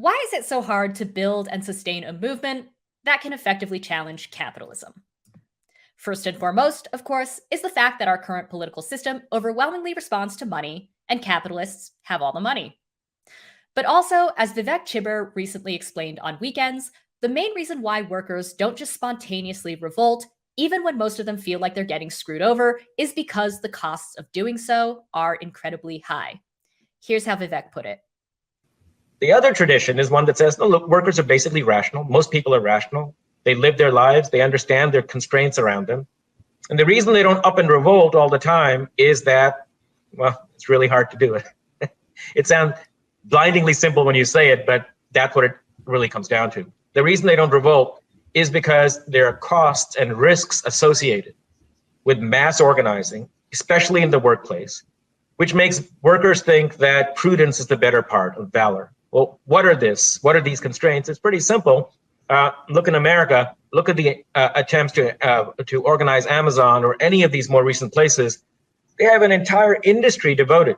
Why is it so hard to build and sustain a movement that can effectively challenge capitalism? First and foremost, of course, is the fact that our current political system overwhelmingly responds to money, and capitalists have all the money. But also, as Vivek Chibber recently explained on Weekends, the main reason why workers don't just spontaneously revolt, even when most of them feel like they're getting screwed over, is because the costs of doing so are incredibly high. Here's how Vivek put it. The other tradition is one that says, no, look, workers are basically rational. Most people are rational. They live their lives. They understand their constraints around them. And the reason they don't up and revolt all the time is that, well, it's really hard to do it. It sounds blindingly simple when you say it, but that's what it really comes down to. The reason they don't revolt is because there are costs and risks associated with mass organizing, especially in the workplace, which makes workers think that prudence is the better part of valor. Well, what are these constraints? It's pretty simple. Look in America, look at the attempts to organize Amazon or any of these more recent places. They have an entire industry devoted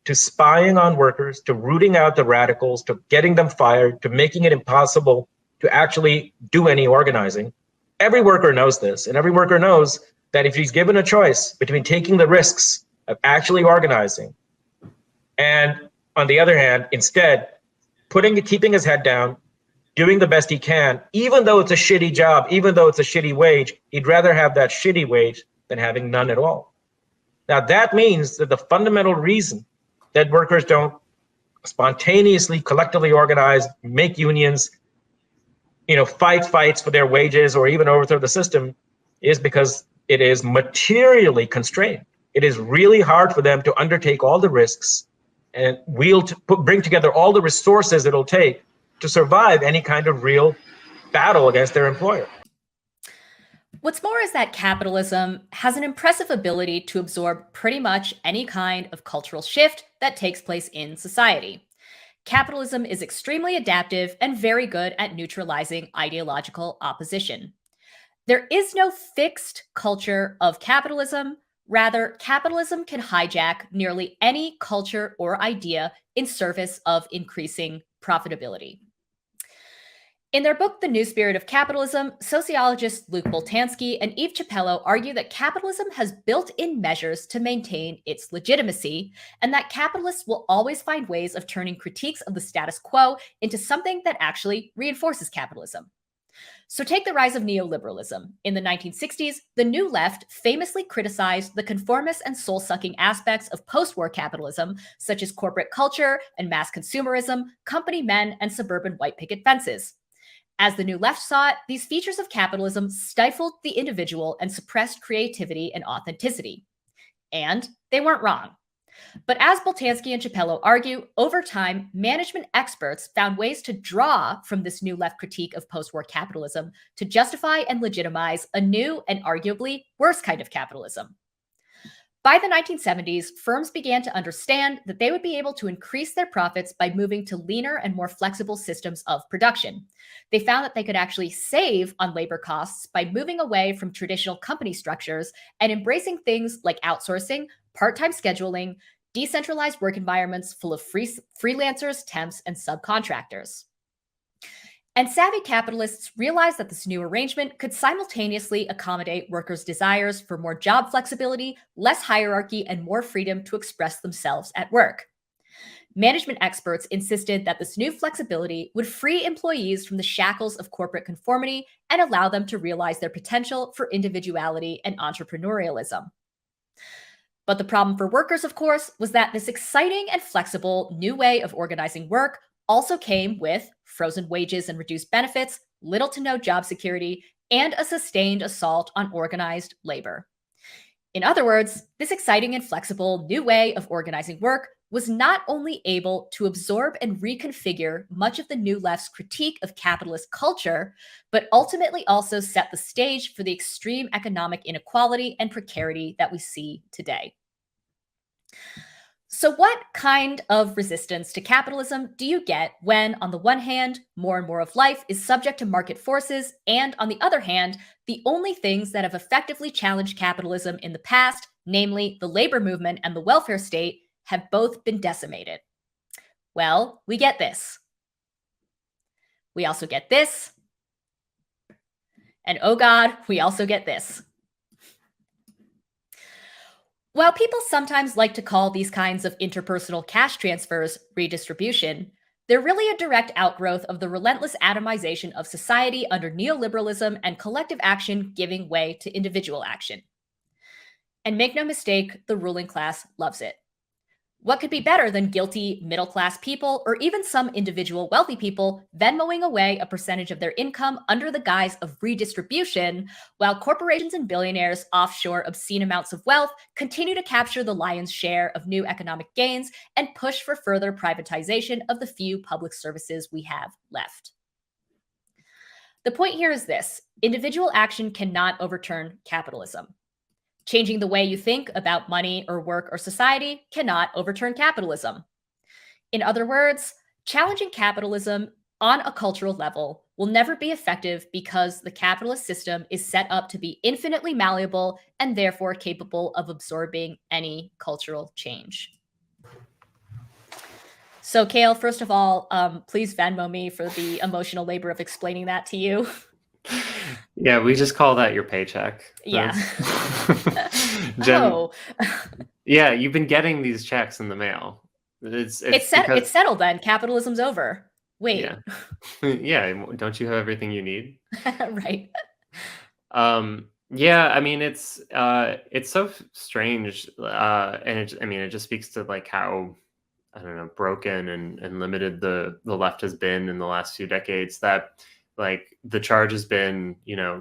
to spying on workers, to rooting out the radicals, to getting them fired, to making it impossible to actually do any organizing. Every worker knows this, and every worker knows that if he's given a choice between taking the risks of actually organizing and, on the other hand, instead keeping his head down, doing the best he can, even though it's a shitty job, even though it's a shitty wage, he'd rather have that shitty wage than having none at all. Now, that means that the fundamental reason that workers don't spontaneously, collectively organize, make unions, fight fights for their wages or even overthrow the system is because it is materially constrained. It is really hard for them to undertake all the risks and bring together all the resources it'll take to survive any kind of real battle against their employer. What's more is that capitalism has an impressive ability to absorb pretty much any kind of cultural shift that takes place in society. Capitalism is extremely adaptive and very good at neutralizing ideological opposition. There is no fixed culture of capitalism. Rather, capitalism can hijack nearly any culture or idea in service of increasing profitability. In their book, The New Spirit of Capitalism, sociologists Luke Boltanski and Eve Capello argue that capitalism has built-in measures to maintain its legitimacy, and that capitalists will always find ways of turning critiques of the status quo into something that actually reinforces capitalism. So take the rise of neoliberalism. In the 1960s, the New Left famously criticized the conformist and soul-sucking aspects of post-war capitalism, such as corporate culture and mass consumerism, company men, and suburban white picket fences. As the New Left saw it, these features of capitalism stifled the individual and suppressed creativity and authenticity. And they weren't wrong. But as Boltanski and Capello argue, over time, management experts found ways to draw from this New Left critique of post-war capitalism to justify and legitimize a new and arguably worse kind of capitalism. By the 1970s, firms began to understand that they would be able to increase their profits by moving to leaner and more flexible systems of production. They found that they could actually save on labor costs by moving away from traditional company structures and embracing things like outsourcing, part-time scheduling, decentralized work environments full of freelancers, temps, and subcontractors. And savvy capitalists realized that this new arrangement could simultaneously accommodate workers' desires for more job flexibility, less hierarchy, and more freedom to express themselves at work. Management experts insisted that this new flexibility would free employees from the shackles of corporate conformity and allow them to realize their potential for individuality and entrepreneurialism. But the problem for workers, of course, was that this exciting and flexible new way of organizing work also came with frozen wages and reduced benefits, little to no job security, and a sustained assault on organized labor. In other words, this exciting and flexible new way of organizing work was not only able to absorb and reconfigure much of the New Left's critique of capitalist culture, but ultimately also set the stage for the extreme economic inequality and precarity that we see today. So what kind of resistance to capitalism do you get when, on the one hand, more and more of life is subject to market forces, and on the other hand, the only things that have effectively challenged capitalism in the past, namely the labor movement and the welfare state, have both been decimated? Well, we get this. we also get this. And oh God, we also get this. While people sometimes like to call these kinds of interpersonal cash transfers redistribution, they're really a direct outgrowth of the relentless atomization of society under neoliberalism and collective action giving way to individual action. And make no mistake, the ruling class loves it. What could be better than guilty middle class people or even some individual wealthy people Venmoing away a percentage of their income under the guise of redistribution, while corporations and billionaires offshore obscene amounts of wealth continue to capture the lion's share of new economic gains and push for further privatization of the few public services we have left? The point here is this: individual action cannot overturn capitalism. Changing the way you think about money or work or society cannot overturn capitalism. In other words, challenging capitalism on a cultural level will never be effective because the capitalist system is set up to be infinitely malleable and therefore capable of absorbing any cultural change. So, Kale, first of all, please Venmo me for the emotional labor of explaining that to you. Yeah, we just call that your paycheck. Yeah. Jen, Oh, yeah, you've been getting these checks in the mail. It's settled then. Capitalism's over. Wait. Yeah. Yeah, don't you have everything you need? Right. Yeah, I mean it's so strange, and it just speaks to like how, I don't know, broken and limited the left has been in the last few decades, that like the charge has been,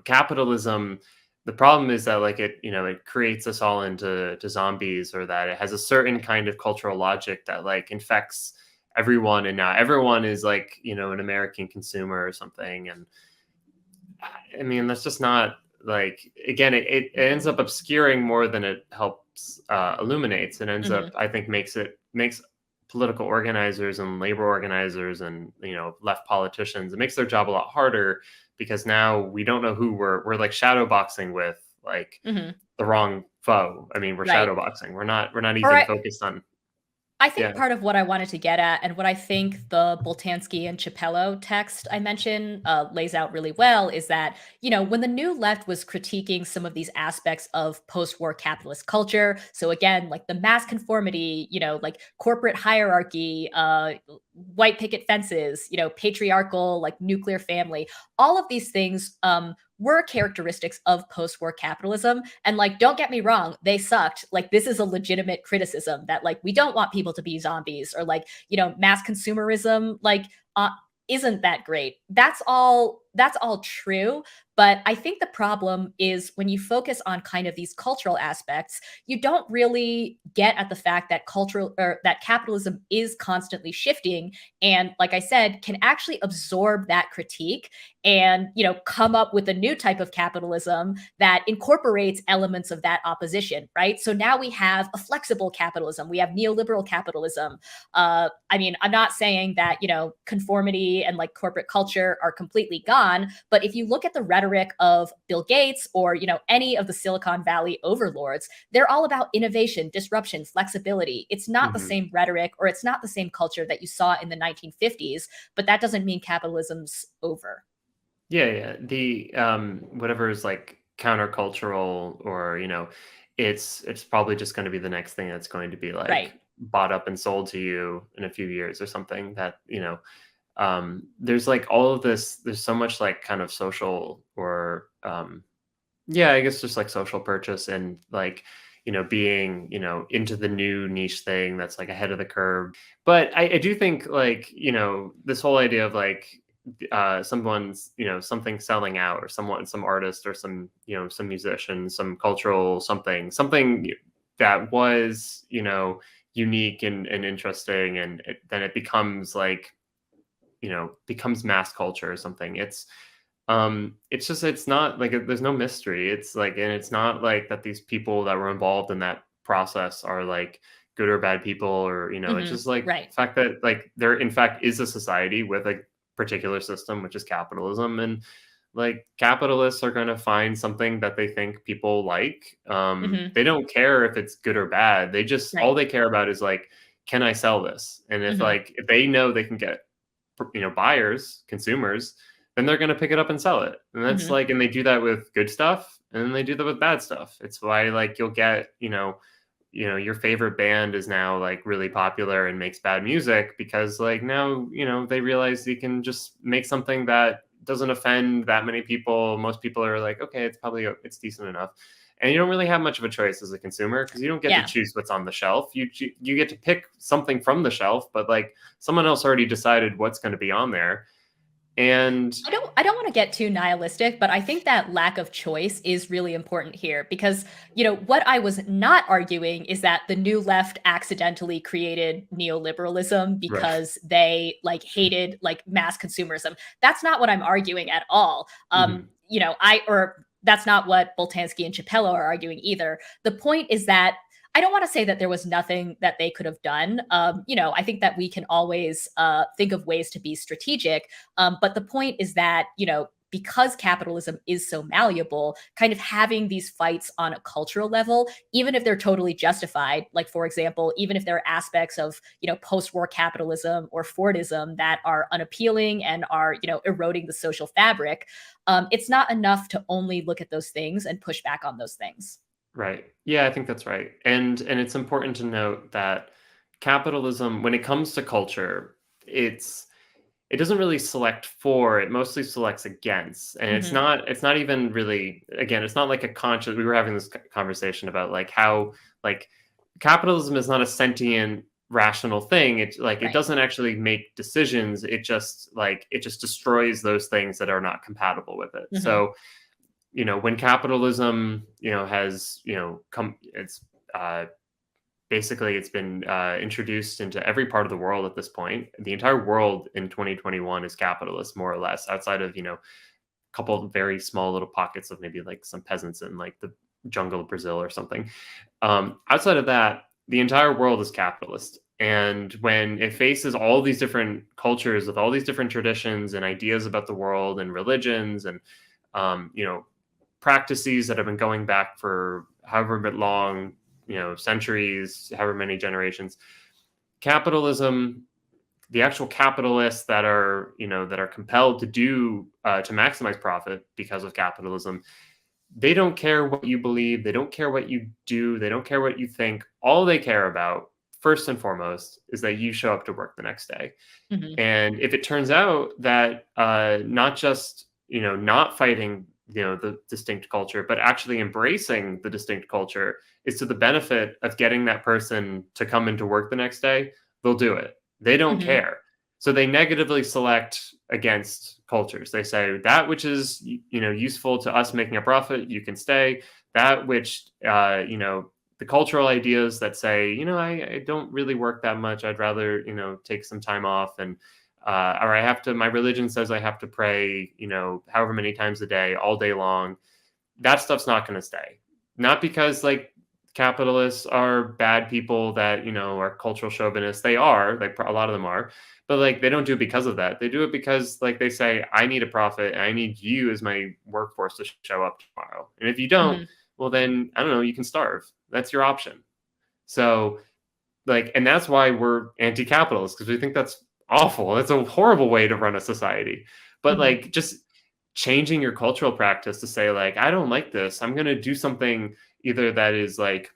capitalism. The problem is that like it creates us all into zombies, or that it has a certain kind of cultural logic that like infects everyone, and now everyone is like, an American consumer or something. And I mean, that's just not, like, again, it ends up obscuring more than it helps illuminates. It ends up, I think, makes political organizers and labor organizers and left politicians, it makes their job a lot harder, because now we don't know who we're like shadow boxing with, like the wrong foe. I mean, we're shadow boxing. We're not even focused on. I think part of what I wanted to get at, and what I think the Boltanski and Chiapello text I mentioned lays out really well, is that, when the New Left was critiquing some of these aspects of post-war capitalist culture, so again, like the mass conformity, like corporate hierarchy, white picket fences, patriarchal, like nuclear family, all of these things were characteristics of post-war capitalism. And like, don't get me wrong, they sucked. Like, this is a legitimate criticism that like, we don't want people to be zombies, or like, mass consumerism, like, isn't that great. That's all true. But I think the problem is when you focus on kind of these cultural aspects, you don't really get at the fact that that capitalism is constantly shifting, and like I said, can actually absorb that critique and come up with a new type of capitalism that incorporates elements of that opposition, right? So now we have a flexible capitalism, we have neoliberal capitalism. I mean, I'm not saying that conformity and like corporate culture are completely gone, but if you look at the rhetoric of Bill Gates or any of the Silicon Valley overlords, they're all about innovation, disruption, flexibility. It's not the same rhetoric, or it's not the same culture that you saw in the 1950s, but that doesn't mean capitalism's over. Yeah. The whatever is like countercultural, or it's probably just going to be the next thing that's going to be like bought up and sold to you in a few years or something. That there's like all of this, there's so much like kind of social, or I guess just like social purchase, and like being into the new niche thing that's like ahead of the curve. But I do think like this whole idea of like someone's something selling out, or some artist, or some some musician, some cultural something that was unique and interesting, and then it becomes like becomes mass culture or something. It's just, it's not like, there's no mystery. It's like, and it's not like that these people that were involved in that process are like good or bad people, or it's just like the fact that like there in fact is a society with a particular system, which is capitalism, and like capitalists are going to find something that they think people like. They don't care if it's good or bad. They just all they care about is like, can I sell this? And if like, if they know they can get buyers, consumers, then they're going to pick it up and sell it. And that's like, and they do that with good stuff, and then they do that with bad stuff. It's why like you'll get, your favorite band is now like really popular and makes bad music because like now, they realize you can just make something that doesn't offend that many people. Most people are like, okay, it's decent enough. And you don't really have much of a choice as a consumer because you don't get to choose what's on the shelf. You get to pick something from the shelf, but like someone else already decided what's going to be on there. And I don't want to get too nihilistic, but I think that lack of choice is really important here because, what I was not arguing is that the New Left accidentally created neoliberalism because they like hated like mass consumerism. That's not what I'm arguing at all. That's not what Boltanski and Capello are arguing either. The point is that I don't want to say that there was nothing that they could have done. I think that we can always think of ways to be strategic. But the point is that, because capitalism is so malleable, kind of having these fights on a cultural level, even if they're totally justified, like, for example, even if there are aspects of, post-war capitalism or Fordism that are unappealing and are, eroding the social fabric, it's not enough to only look at those things and push back on those things. Right. Yeah, I think that's right. And it's important to note that capitalism, when it comes to culture, it doesn't really select for, it mostly selects against. And it's not even really, again, it's not like a conscious, we were having this conversation about like how like capitalism is not a sentient rational thing. It's like it doesn't actually make decisions. It just destroys those things that are not compatible with it. So when capitalism, has, come, it's basically it's been introduced into every part of the world at this point. The entire world in 2021 is capitalist, more or less, outside of, a couple of very small little pockets of maybe like some peasants in like the jungle of Brazil or something. Outside of that, the entire world is capitalist. And when it faces all these different cultures with all these different traditions and ideas about the world and religions and, practices that have been going back for however bit long, centuries, however many generations, capitalism, the actual capitalists that are compelled to to maximize profit because of capitalism, they don't care what you believe. They don't care what you do. They don't care what you think. All they care about, first and foremost, is that you show up to work the next day. And if it turns out that not just, not fighting the distinct culture, but actually embracing the distinct culture is to the benefit of getting that person to come into work the next day, they'll do it. They don't care. So they negatively select against cultures. They say that which is, useful to us making a profit, you can stay. That which, the cultural ideas that say, I don't really work that much. I'd rather, take some time off and, or my religion says I have to pray, however many times a day, all day long. That stuff's not going to stay. Not because like capitalists are bad people that, are cultural chauvinists. They are, like a lot of them are, but like, they don't do it because of that. They do it because like they say, I need a profit and I need you as my workforce to show up tomorrow. And if you don't, well then, I don't know, you can starve. That's your option. So like, and that's why we're anti-capitalist, because we think that's awful. It's a horrible way to run a society. But like just changing your cultural practice to say like, I don't like this. I'm going to do something either that is like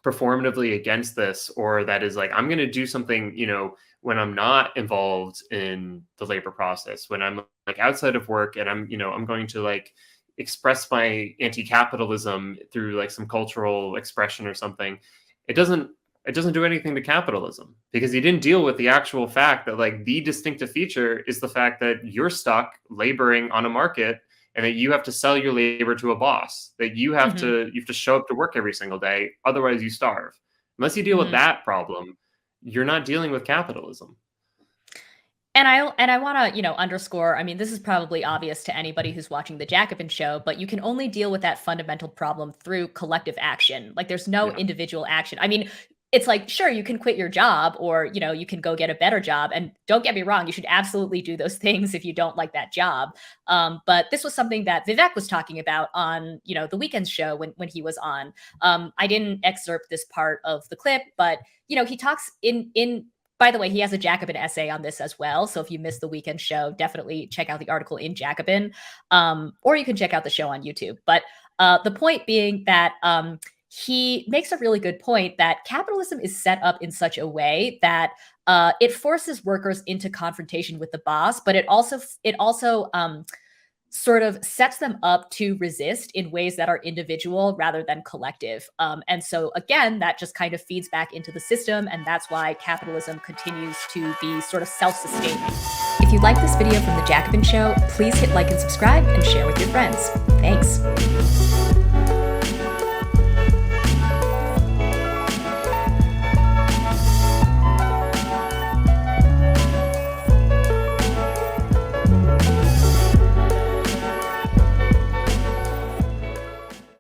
performatively against this, or that is like, I'm going to do something, when I'm not involved in the labor process, when I'm like outside of work and I'm going to like express my anti-capitalism through like some cultural expression or something. It doesn't do anything to capitalism, because he didn't deal with the actual fact that like the distinctive feature is the fact that you're stuck laboring on a market and that you have to sell your labor to a boss, that you have to show up to work every single day. Otherwise you starve. Unless you deal with that problem, you're not dealing with capitalism. And I want to, underscore, I mean, this is probably obvious to anybody who's watching the Jacobin show, but you can only deal with that fundamental problem through collective action. Like there's no individual action. I mean, it's like, sure, you can quit your job or, you can go get a better job. And don't get me wrong, you should absolutely do those things if you don't like that job. But this was something that Vivek was talking about on, the Weekend show when he was on. I didn't excerpt this part of the clip, but, he talks in By the way, he has a Jacobin essay on this as well. So if you missed the weekend show, definitely check out the article in Jacobin, or you can check out the show on YouTube. But the point being that he makes a really good point that capitalism is set up in such a way that it forces workers into confrontation with the boss, but it also sort of sets them up to resist in ways that are individual rather than collective. And so again, that just kind of feeds back into the system, and that's why capitalism continues to be sort of self-sustaining. If you like this video from The Jacobin Show, please hit like and subscribe and share with your friends. Thanks.